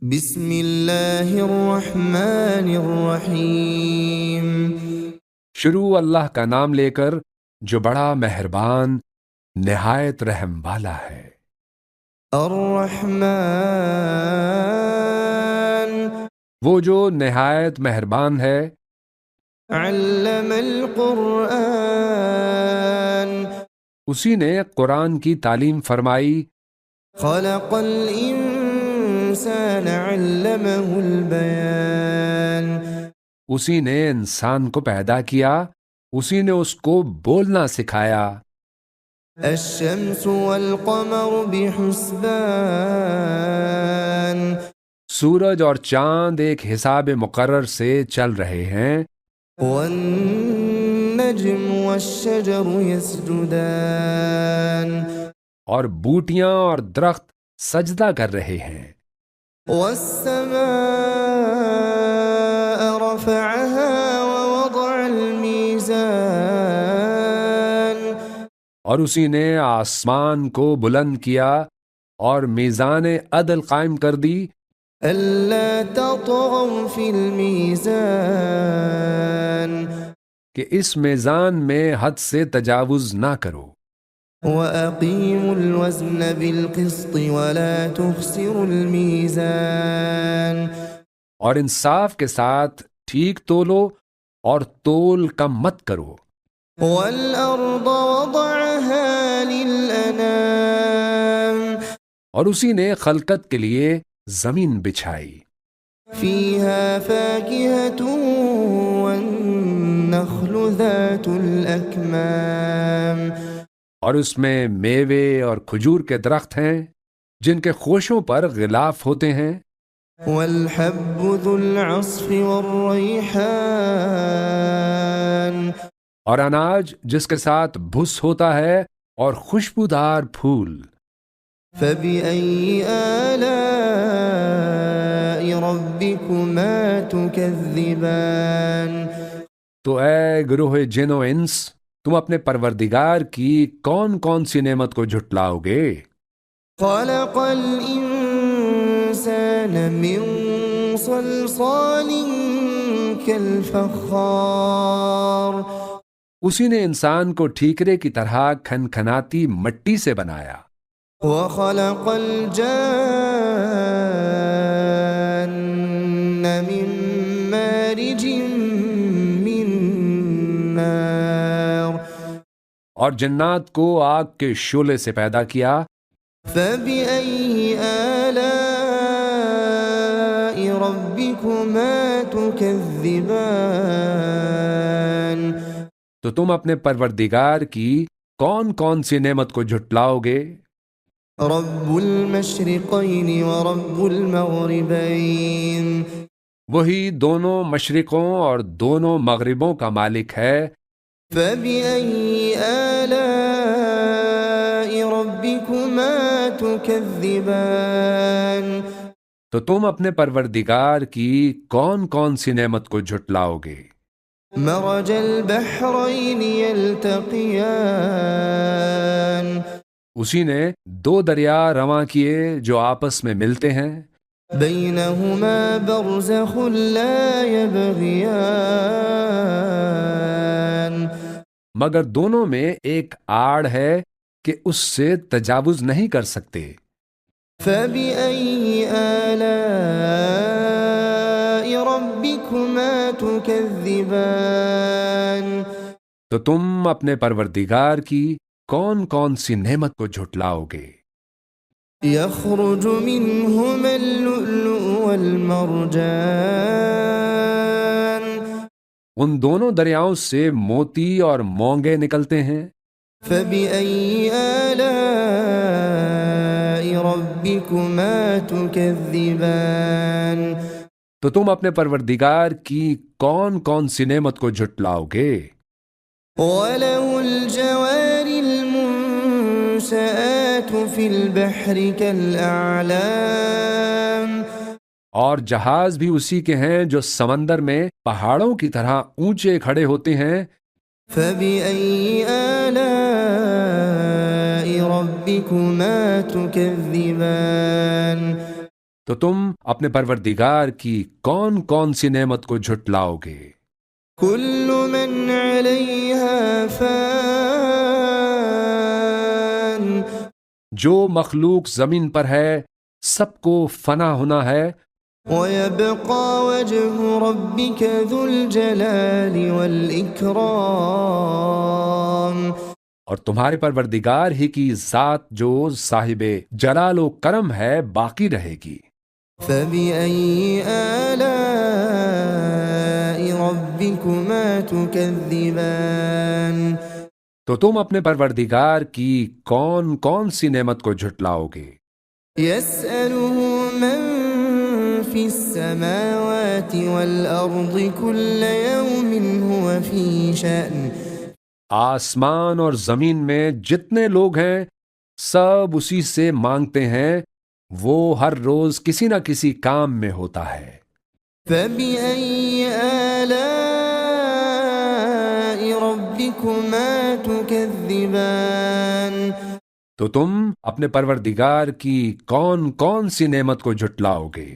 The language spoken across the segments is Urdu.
بسم اللہ الرحمن الرحیم۔ شروع اللہ کا نام لے کر جو بڑا مہربان نہایت رحم والا ہے۔ الرحمن وہ جو نہایت مہربان ہے۔ علم القرآن اسی نے قرآن کی تعلیم فرمائی۔ خلق الانسان علمہ البیان اسی نے انسان کو پیدا کیا، اسی نے اس کو بولنا سکھایا۔ الشمس والقمر بحسبان سورج اور چاند ایک حساب مقرر سے چل رہے ہیں۔ والنجم والشجر يسجدان اور بوٹیاں اور درخت سجدہ کر رہے ہیں۔ والسماء رفعها ووضع الميزان اور اسی نے آسمان کو بلند کیا اور میزان عدل قائم کر دی۔ ألا تطغوا في الميزان کہ اس میزان میں حد سے تجاوز نہ کرو۔ وأقيموا الوزن بالقسط ولا تخسروا الميزان اور انصاف کے ساتھ ٹھیک تولو اور تول کم مت کرو۔ والأرض وضعها للأنام اور اسی نے خلقت کے لیے زمین بچھائی۔ فيها فاكهة والنخل ذات الأكمام اور اس میں میوے اور کھجور کے درخت ہیں جن کے خوشوں پر غلاف ہوتے ہیں۔ والحب ذو العصف والريحان اور اناج جس کے ساتھ بھس ہوتا ہے اور خوشبودار پھول۔ فبأي آلاء ربكما تكذبان تو اے گروہ جن و انس، تم اپنے پروردگار کی کون کون سی نعمت کو جھٹلاؤ گے؟ خلق الإنسان من صلصال كالفخار اسی نے انسان کو ٹھیکرے کی طرح کھنکھناتی مٹی سے بنایا۔ وخلق الجان من مارج من نار اور جنات کو آگ کے شعلے سے پیدا کیا۔ فبأي آلاء ربكما تكذبان تو تم اپنے پروردگار کی کون کون سی نعمت کو جھٹلاؤ گے؟ رب المشرقين ورب المغربين وہی دونوں مشرقوں اور دونوں مغربوں کا مالک ہے۔ فبأي آلاء ربكما تكذبان تو تم اپنے پروردگار کی کون کون سی نعمت کو جھٹلاؤ گے؟ مرج البحرين يلتقيان اسی نے دو دریا رواں کیے جو آپس میں ملتے ہیں۔ بينهما برزخ لا يبغيان مگر دونوں میں ایک آڑ ہے کہ اس سے تجاوز نہیں کر سکتے۔ فبأي آلاء ربكما تكذبان تو تم اپنے پروردگار کی کون کون سی نعمت کو جھٹلاؤ گے؟ يخرج منهما اللؤلؤ والمرجان ان دونوں دریاؤں سے موتی اور مونگے نکلتے ہیں۔ فبأي آلاء ربكما تكذبان تو تم اپنے پروردگار کی کون کون سی نعمت کو جھٹلاؤ گے؟ وله الجوار المنشآت في البحر كالأعلام اور جہاز بھی اسی کے ہیں جو سمندر میں پہاڑوں کی طرح اونچے کھڑے ہوتے ہیں۔ فبأي آلاء ربكما تكذبان تو تم اپنے پروردگار کی کون کون سی نعمت کو جھٹلاؤ گے؟ كل من عليها فان جو مخلوق زمین پر ہے سب کو فنا ہونا ہے، ويبقى وجه ربك ذو الجلال والإكرام اور تمہارے پروردگار ہی کی ذات جو صاحب جلال و کرم ہے باقی رہے گی۔ فبأي آلاء ربكما تكذبان تو تم اپنے پروردگار کی کون کون سی نعمت کو جھٹلاؤ گے؟ يسأله من في السماوات والأرض كل يوم هو في شأن آسمان اور زمین میں جتنے لوگ ہیں سب اسی سے مانگتے ہیں، وہ ہر روز کسی نہ کسی کام میں ہوتا ہے۔ فبأي آلاء ربكما تكذبان تو تم اپنے پروردگار کی کون کون سی نعمت کو جھٹلاؤ گے؟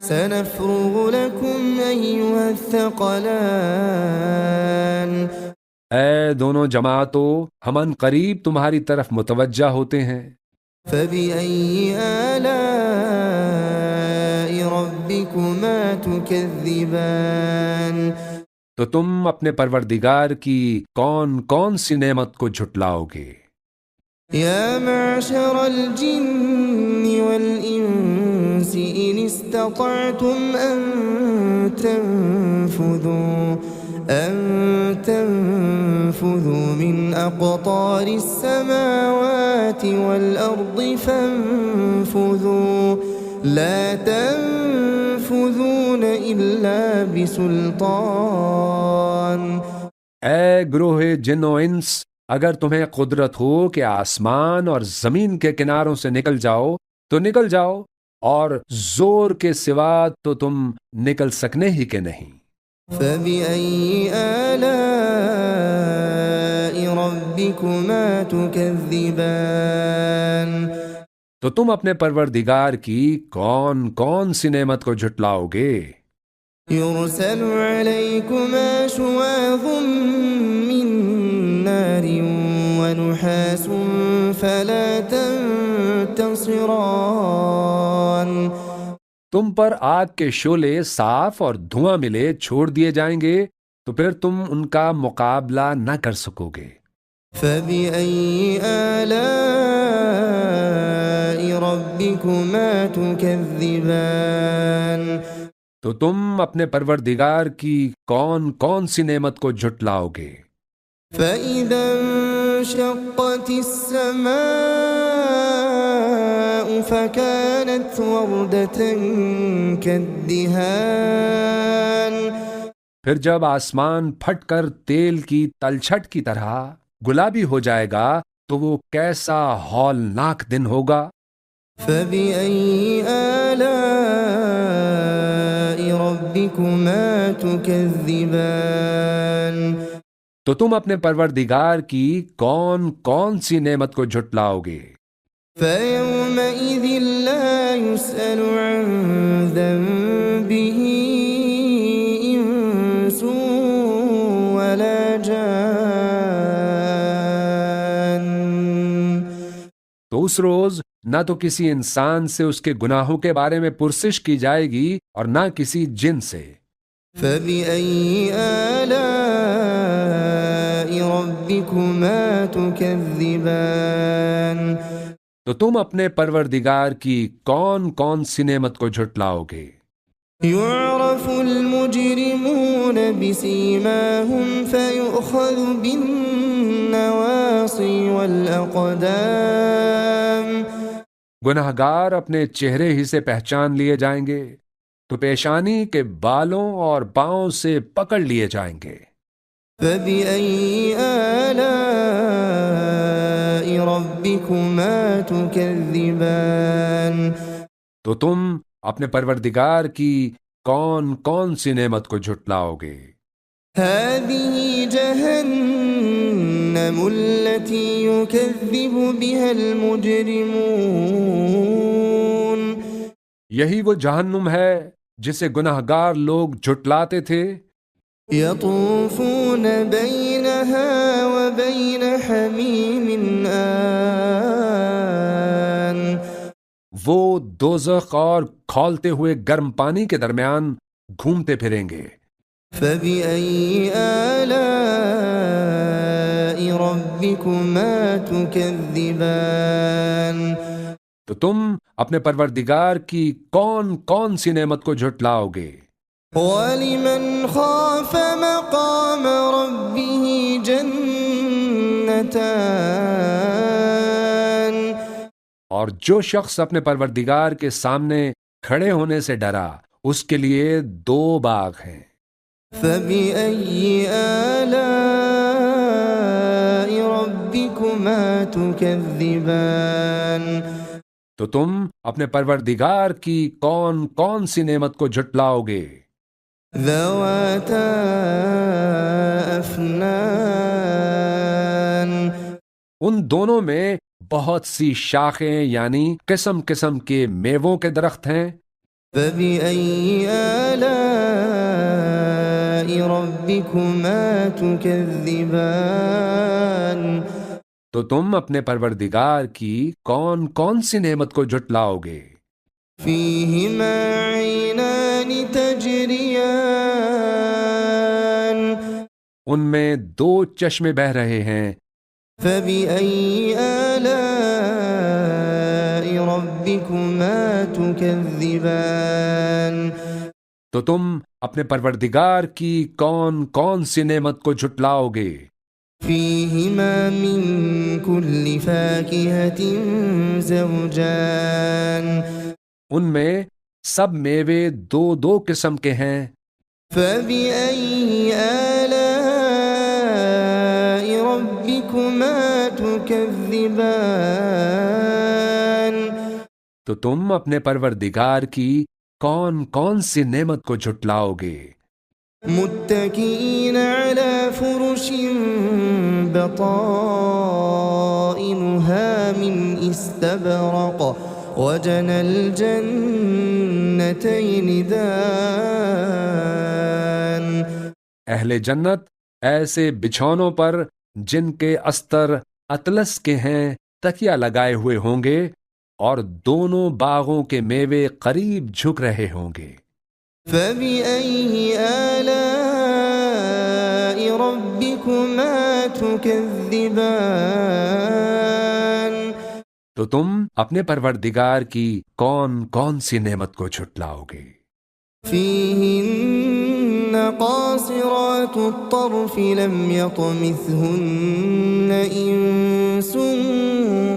سنفرغ لكم أيها الثقلان اے دونوں جماعتوں، ہم ان قریب تمہاری طرف متوجہ ہوتے ہیں۔ فبأي آلاء ربكما تكذبان تو تم اپنے پروردگار کی کون کون سی نعمت کو جھٹلاؤ گے؟ يا معشر الجن والإنس إن استطعتم أن تنفذوا من أقطار السماوات والأرض فانفذوا لا تنفذون إلا بسلطان اے گروہ جن و انس، اگر تمہیں قدرت ہو کہ آسمان اور زمین کے کناروں سے نکل جاؤ تو نکل جاؤ، اور زور کے سوا تو تم نکل سکنے ہی کے نہیں۔ فبأي آلاء ربكما تكذبان تو تم اپنے پروردگار کی کون کون سی نعمت کو جھٹلاؤ گے؟ يرسل عليكما شواظ من نار ونحاس فلا تنتصران تم پر آگ کے شعلے صاف اور دھواں ملے چھوڑ دیے جائیں گے تو پھر تم ان کا مقابلہ نہ کر سکو گے۔ فبأي آلاء ربكما تكذبان تو تم اپنے پروردگار کی کون کون سی نعمت کو جھٹلاؤ گے؟ فإذا انشقت السماء فكانت وردة كالدهان پھر جب آسمان پھٹ کر تیل کی تلچھٹ کی طرح گلابی ہو جائے گا تو وہ کیسا ہولناک دن ہوگا۔ فبأي آلاء ربكما تكذبان تو تم اپنے پروردگار کی کون کون سی نعمت کو جھٹلاؤ گے؟ فيومئذ لا يسأل عن ذنبه إنس ولا جان تو اس روز نہ تو کسی انسان سے اس کے گناہوں کے بارے میں پرسش کی جائے گی اور نہ کسی جن سے۔ فبأي آلاء ربكما تكذبان تو تم اپنے پروردگار کی کون کون سی نعمت کو جھٹلاؤ گے؟ يعرف المجرمون بسيماهم فيؤخذ بالنواصي والأقدام گنہگار اپنے چہرے ہی سے پہچان لیے جائیں گے تو پیشانی کے بالوں اور پاؤں سے پکڑ لیے جائیں گے۔ فبأي آلاء ربكما تكذبان تو تم اپنے پروردگار کی کون کون سی نعمت کو جھٹلاؤ گے؟ هذه جهنم التي يكذب بها المجرمون یہی وہ جہنم ہے جسے گناہگار لوگ جھٹلاتے تھے. يطوفون بينها وبين حميم آن وہ دوزخ اور کھولتے ہوئے گرم پانی کے درمیان گھومتے پھریں گے. فبأي آلاء ربكما تكذبان تو تم اپنے پروردگار کی کون کون سی نعمت کو جھٹلاؤ گے؟ ولمن خاف مقام ربه جنتان اور جو شخص اپنے پروردگار کے سامنے کھڑے ہونے سے ڈرا اس کے لیے 2 باغ ہیں. فبأي آلاء ربكما تكذبان تو تم اپنے پروردگار کی کون کون سی نعمت کو جھٹلاؤ گے؟ ذواتا افنان ان دونوں میں بہت سی شاخیں یعنی قسم قسم کے میووں کے درخت ہیں. فبأي آلاء ربكما تكذبان تو تم اپنے پروردگار کی کون کون سی نعمت کو جھٹلاؤ گے؟ فيهما عينان تجريان ان میں 2 چشمے بہہ رہے ہیں. فبأي آلاء ربكما تكذبان تو تم اپنے پروردگار کی کون کون سی نعمت کو جھٹلاؤ گے؟ فيهما من كل فاكهة زوجان ان میں سب میوے 2 قسم کے ہیں. فبأي آلاء ربكما تكذبان تو تم اپنے پروردگار کی کون کون سی نعمت کو جھٹلاؤ گے؟ متكئين على فرش بطائنها من استبرق وجنى الجنتين دان اہل جنت ایسے بچھونوں پر جن کے استر اطلس کے ہیں تکیہ لگائے ہوئے ہوں گے اور دونوں باغوں کے میوے قریب جھک رہے ہوں گے. فبأي آلاء ربكما تكذبان تو تم اپنے پروردگار کی کون کون سی نعمت کو جھٹلاؤ گے؟ فيهن قاصرات الطرف لم يطمثهن إنس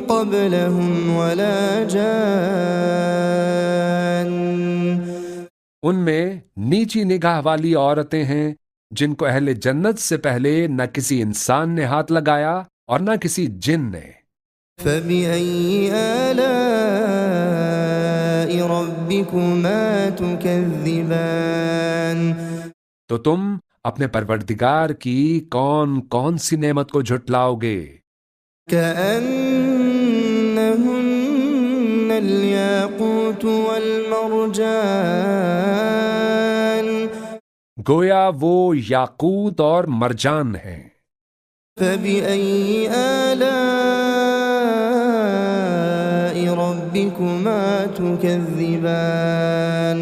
قبلهم ولا جان ان میں نیچی نگاہ والی عورتیں ہیں جن کو اہل جنت سے پہلے نہ کسی انسان نے ہاتھ لگایا اور نہ کسی جن نے. فبأي آلاء ربكما تكذبان تو تم اپنے پروردگار کی کون کون سی نعمت کو جھٹلاؤ گے؟ كأنهن الياقوت والمرجان گویا وہ یاقوت اور مرجان ہیں. فبأي آلاء ربكما تكذبان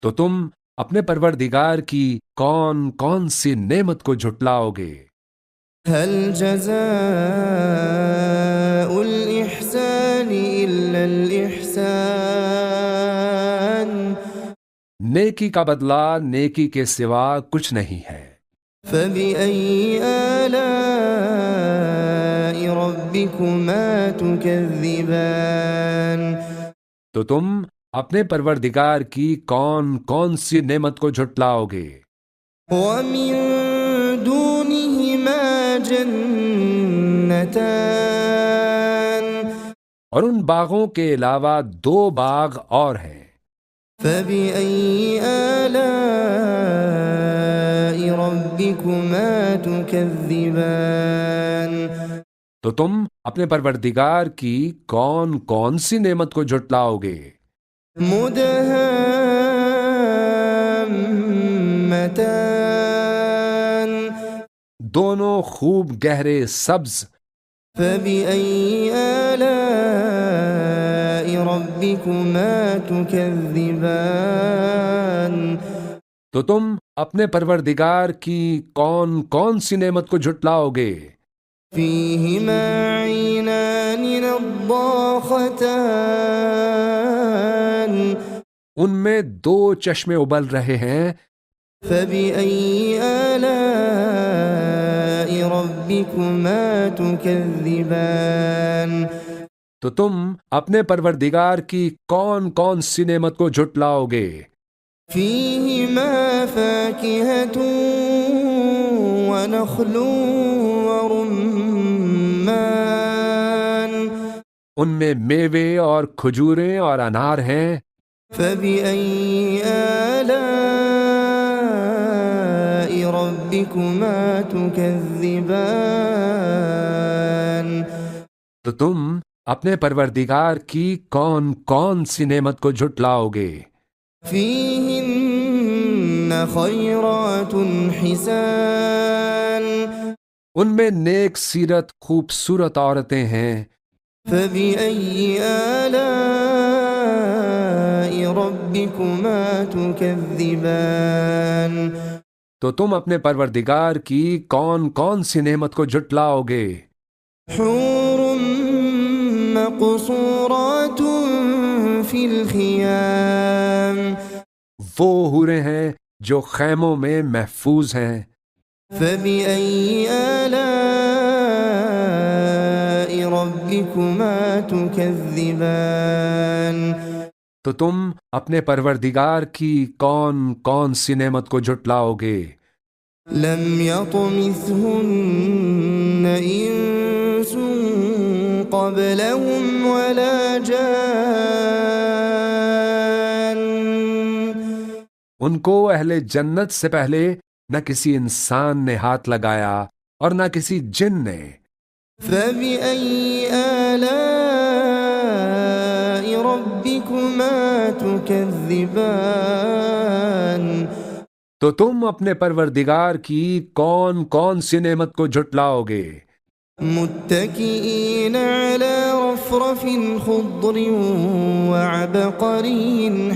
تو تم اپنے پروردگار کی کون کون سی نعمت کو جھٹلاؤ گے؟ هل جزاء الإحسان إلا الإحسان نیکی کا بدلہ نیکی کے سوا کچھ نہیں ہے. فبأي آلاء ربكما تكذبان تو تم اپنے پروردگار کی کون کون سی نعمت کو جھٹلاؤ گے؟ ومن دونهما جنتان اور ان باغوں کے علاوہ 2 باغ اور ہیں. فبأي آلاء ربكما تكذبان تو تم اپنے پروردگار کی کون کون سی نعمت کو جھٹلاؤ گے؟ مدهامتان دونوں خوب گہرے سبز. فبأي آلاء ربكما تكذبان تو تم اپنے پروردگار کی کون کون سی نعمت کو جھٹلاؤ گے؟ فيهما عينان نضاختان ان میں دو چشمے ابل رہے ہیں. فبأي آلاء ربكما تكذبان تو تم اپنے پروردگار کی کون کون سی نعمت کو جھٹلاؤ گے؟ فيهما فاكهة ونخل ورمان ان میں میوے اور کھجوریں اور انار ہیں. فبأي آلاء ربكما تكذبان تو تم اپنے پروردگار کی کون کون سی نعمت کو جھٹلاؤ گے؟ فيهن خيرات حسان ان میں نیک سیرت خوبصورت عورتیں ہیں. فبأي آلاء ربكما تكذبان تو تم اپنے پروردگار کی کون کون سی نعمت کو جھٹلاؤ گے؟ حور مقصورات في الخيام وہ حوریں ہیں جو خیموں میں محفوظ ہیں. فبأي آلاء ربكما تكذبان تو تم اپنے پروردگار کی کون کون سی نعمت کو جھٹلاؤ گے؟ لم يطمثهن إنس قبلهم ولا جان ان کو اہل جنت سے پہلے نہ کسی انسان نے ہاتھ لگایا اور نہ کسی جن نے. فبأي آلاء ربكما تكذبان تو تم اپنے پروردگار کی کون کون سی نعمت کو جھٹلاؤ گے؟ متكئين على رفرف خضر وعبقري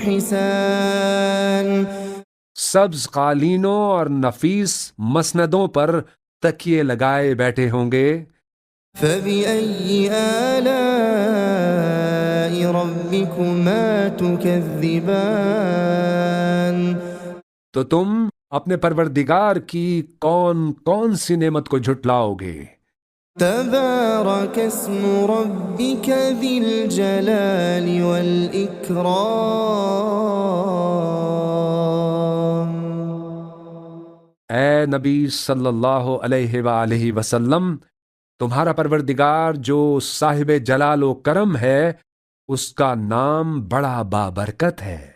حسان سبز قالینوں اور نفیس مسندوں پر تکیے لگائے بیٹھے ہوں گے. فبأي آلاء ربكما تكذبان تو تم اپنے پروردگار کی کون کون سی نعمت کو جھٹلاؤ گے؟ تبارك اسم ربك ذي الجلال والإكرام اے نبی صلی اللہ علیہ وآلہ وسلم، تمہارا پروردگار جو صاحب جلال و کرم ہے، اس کا نام بڑا بابرکت ہے.